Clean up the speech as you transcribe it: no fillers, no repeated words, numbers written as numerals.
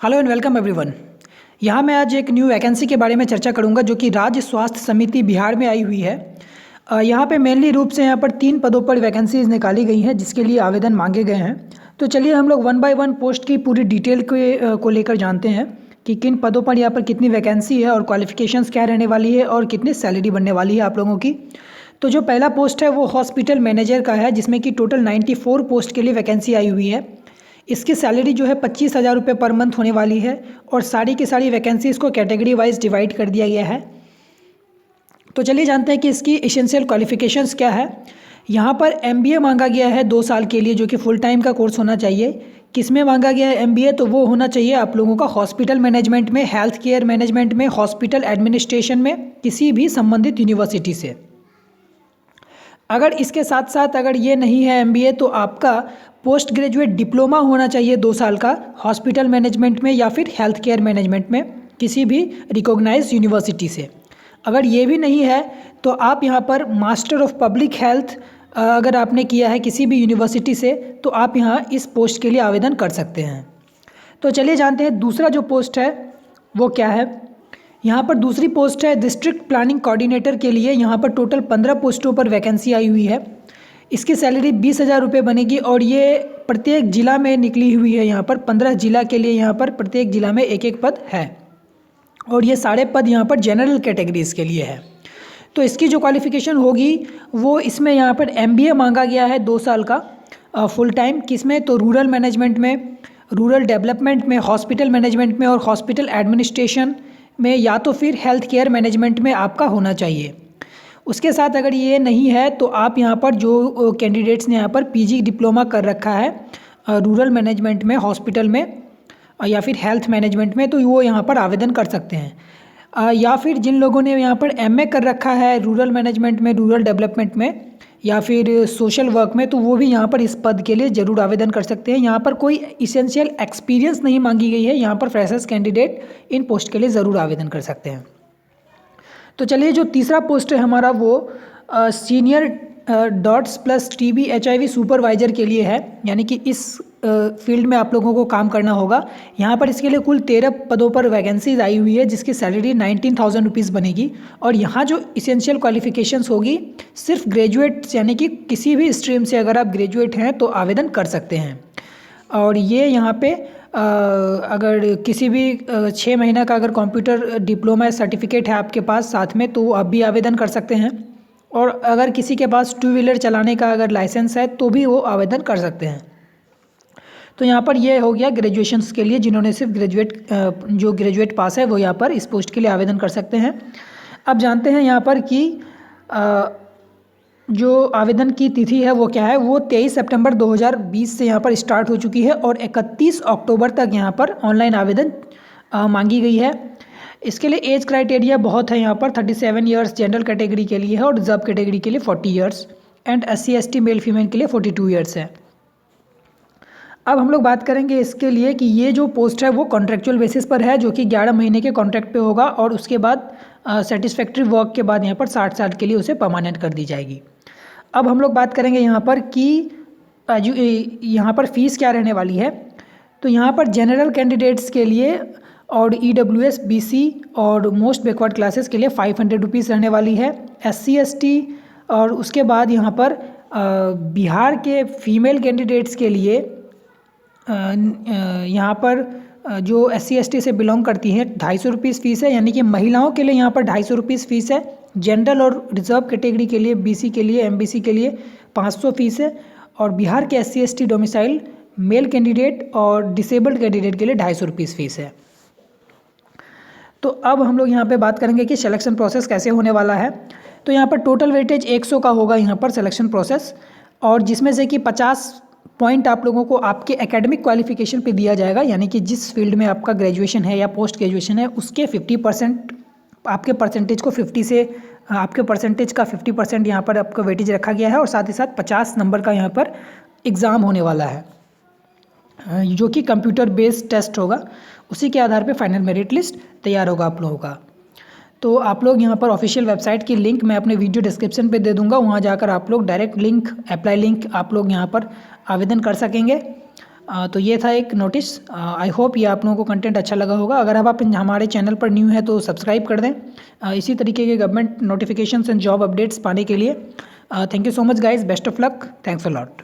Hello and welcome everyone. यहाँ मैं आज एक न्यू वैकेंसी के बारे में चर्चा करूँगा जो कि राज्य स्वास्थ्य समिति बिहार में आई हुई है। यहाँ पे मेनली रूप से यहाँ पर 3 पदों पर वैकेंसीज निकाली गई हैं जिसके लिए आवेदन मांगे गए हैं। तो चलिए हम लोग 1 बाय 1 पोस्ट की पूरी डिटेल को लेकर जानते हैं कि किन पदों पर यहाँ पर कितनी वैकेंसी है और क्वालिफिकेशंस क्या रहने वाली है और कितनी सैलरी बनने वाली है आप लोगों की। तो जो पहला पोस्ट है वो हॉस्पिटल मैनेजर का है जिसमें कि टोटल 94 पोस्ट के लिए वैकेंसी आई हुई है। इसकी सैलरी जो है 25,000 रुपये पर मंथ होने वाली है और सारी की सारी वैकेंसीज़ को कैटेगरी वाइज डिवाइड कर दिया गया है। तो चलिए जानते हैं कि इसकी एसेंशियल क्वालिफिकेशंस क्या है। यहाँ पर MBA मांगा गया है 2 साल के लिए जो कि फुल टाइम का कोर्स होना चाहिए। किस में मांगा गया है MBA? तो वो होना चाहिए आप लोगों का हॉस्पिटल मैनेजमेंट में, हेल्थ केयर मैनेजमेंट में, हॉस्पिटल एडमिनिस्ट्रेशन में, किसी भी संबंधित यूनिवर्सिटी से। अगर इसके साथ साथ अगर ये नहीं है MBA तो आपका पोस्ट ग्रेजुएट डिप्लोमा होना चाहिए 2 साल का हॉस्पिटल मैनेजमेंट में या फिर हेल्थ केयर मैनेजमेंट में किसी भी रिकॉग्नाइज्ड यूनिवर्सिटी से। अगर ये भी नहीं है तो आप यहाँ पर मास्टर ऑफ पब्लिक हेल्थ अगर आपने किया है किसी भी यूनिवर्सिटी से तो आप यहाँ इस पोस्ट के लिए आवेदन कर सकते हैं। तो चलिए जानते हैं दूसरा जो पोस्ट है वो क्या है। यहाँ पर दूसरी पोस्ट है डिस्ट्रिक्ट प्लानिंग कोऑर्डिनेटर के लिए। यहाँ पर टोटल 15 पोस्टों पर वैकेंसी आई हुई है। इसकी सैलरी 20,000 रुपये बनेगी और ये प्रत्येक ज़िला में निकली हुई है। यहाँ पर 15 जिला के लिए यहाँ पर प्रत्येक ज़िला में एक एक पद है और ये सारे पद यहाँ पर जनरल कैटेगरीज के लिए है। तो इसकी जो क्वालिफ़िकेशन होगी वो इसमें यहाँ पर MBA मांगा गया है 2 साल का फुल टाइम। किस में? तो रूरल मैनेजमेंट में, रूरल डेवलपमेंट में, हॉस्पिटल मैनेजमेंट में और हॉस्पिटल एडमिनिस्ट्रेशन में या तो फिर हेल्थ केयर मैनेजमेंट में आपका होना चाहिए। उसके साथ अगर ये नहीं है तो आप यहाँ पर जो कैंडिडेट्स ने यहाँ पर PG डिप्लोमा कर रखा है रूरल मैनेजमेंट में, हॉस्पिटल में या फिर हेल्थ मैनेजमेंट में तो वो यहाँ पर आवेदन कर सकते हैं। या फिर जिन लोगों ने यहाँ पर MA कर रखा है रूरल मैनेजमेंट में, रूरल डेवलपमेंट में या फिर सोशल वर्क में तो वो भी यहाँ पर इस पद के लिए ज़रूर आवेदन कर सकते हैं। यहाँ पर कोई इसेंशियल एक्सपीरियंस नहीं मांगी गई है। यहाँ पर फ्रेशर्स कैंडिडेट इन पोस्ट के लिए ज़रूर आवेदन कर सकते हैं। तो चलिए जो तीसरा पोस्ट है हमारा वो senior dots plus TB HIV supervisor के लिए है। यानी कि इस फील्ड में आप लोगों को काम करना होगा। यहाँ पर इसके लिए कुल 13 पदों पर वैकेंसीज आई हुई है जिसकी सैलरी 19,000 रुपीज़ बनेगी। और यहाँ जो इसेंशियल क्वालिफिकेशंस होगी सिर्फ ग्रेजुएट यानी कि किसी भी स्ट्रीम से अगर आप ग्रेजुएट हैं तो आवेदन कर सकते हैं। और ये यहाँ पे अगर किसी भी 6 महीना का अगर कंप्यूटर डिप्लोमा सर्टिफिकेट है आपके पास साथ में तो आप भी आवेदन कर सकते हैं। और अगर किसी के पास 2 व्हीलर चलाने का अगर लाइसेंस है तो भी वो आवेदन कर सकते हैं। तो यहाँ पर ये हो गया ग्रेजुएशंस के लिए जिन्होंने सिर्फ जो ग्रेजुएट पास है वो यहाँ पर इस पोस्ट के लिए आवेदन कर सकते हैं। अब जानते हैं यहाँ पर कि जो आवेदन की तिथि है वो क्या है। वो 23 सितंबर 2020 से यहाँ पर स्टार्ट हो चुकी है और 31 अक्टूबर तक यहाँ पर ऑनलाइन आवेदन मांगी गई है। इसके लिए एज क्राइटेरिया बहुत है। यहाँ पर 37 ईयर्स जनरल कैटेगरी के लिए है और रिजर्व कैटेगरी के लिए 40 years and SC ST male female के लिए 42 ईयर्स है। अब हम लोग बात करेंगे इसके लिए कि ये जो पोस्ट है वो कॉन्ट्रेक्चुअल बेसिस पर है जो कि 11 महीने के कॉन्ट्रैक्ट पे होगा और उसके बाद सेटिस्फैक्ट्री वर्क के बाद यहाँ पर 60 साल के लिए उसे परमानेंट कर दी जाएगी। अब हम लोग बात करेंगे यहाँ पर कि यहाँ पर फ़ीस क्या रहने वाली है। तो यहाँ पर जनरल कैंडिडेट्स के लिए और EWS BC और मोस्ट बैकवर्ड क्लासेस के लिए 500 रुपीज़ रहने वाली है। SC ST और उसके बाद यहाँ पर बिहार के फीमेल कैंडिडेट्स के लिए यहाँ पर जो SC ST से बिलोंग करती हैं 250 रुपीज़ फ़ीस है। यानी कि महिलाओं के लिए यहाँ पर 250 रुपीज़ फ़ीस है। जनरल और रिजर्व कैटेगरी के लिए BC के लिए MBC के लिए 500 फ़ीस है और बिहार के SC ST domicile male candidate और डिसेबल्ड कैंडिडेट के लिए 250 रुपीज़ फ़ीस है। तो अब हम लोग यहाँ पे बात करेंगे कि सिलेक्शन प्रोसेस कैसे होने वाला है। तो यहाँ पर टोटल वेटेज 100 का होगा यहाँ पर सिलेक्शन प्रोसेस और जिसमें से कि 50 पॉइंट आप लोगों को आपके एकेडमिक क्वालिफिकेशन पे दिया जाएगा। यानी कि जिस फील्ड में आपका ग्रेजुएशन है या पोस्ट ग्रेजुएशन है उसके 50% आपके परसेंटेज को 50 से आपके परसेंटेज का 50% यहाँ पर आपका वेटेज रखा गया है और साथ ही साथ 50 नंबर का यहाँ पर एग्ज़ाम होने वाला है जो कि कंप्यूटर बेस्ड टेस्ट होगा। उसी के आधार पे फाइनल मेरिट लिस्ट तैयार होगा आप लोगों का। तो आप लोग यहाँ पर ऑफिशियल वेबसाइट की लिंक मैं अपने वीडियो डिस्क्रिप्शन पे दे दूँगा। वहाँ जाकर आप लोग डायरेक्ट लिंक, अप्लाई लिंक आप लोग यहाँ पर आवेदन कर सकेंगे। तो ये था एक नोटिस। आई होप ये आप लोगों को कंटेंट अच्छा लगा होगा। अगर आप हमारे चैनल पर न्यू है तो सब्सक्राइब कर दें इसी तरीके के government notifications and job updates पाने के लिए। Thank you so much guys, best of luck, thanks a lot.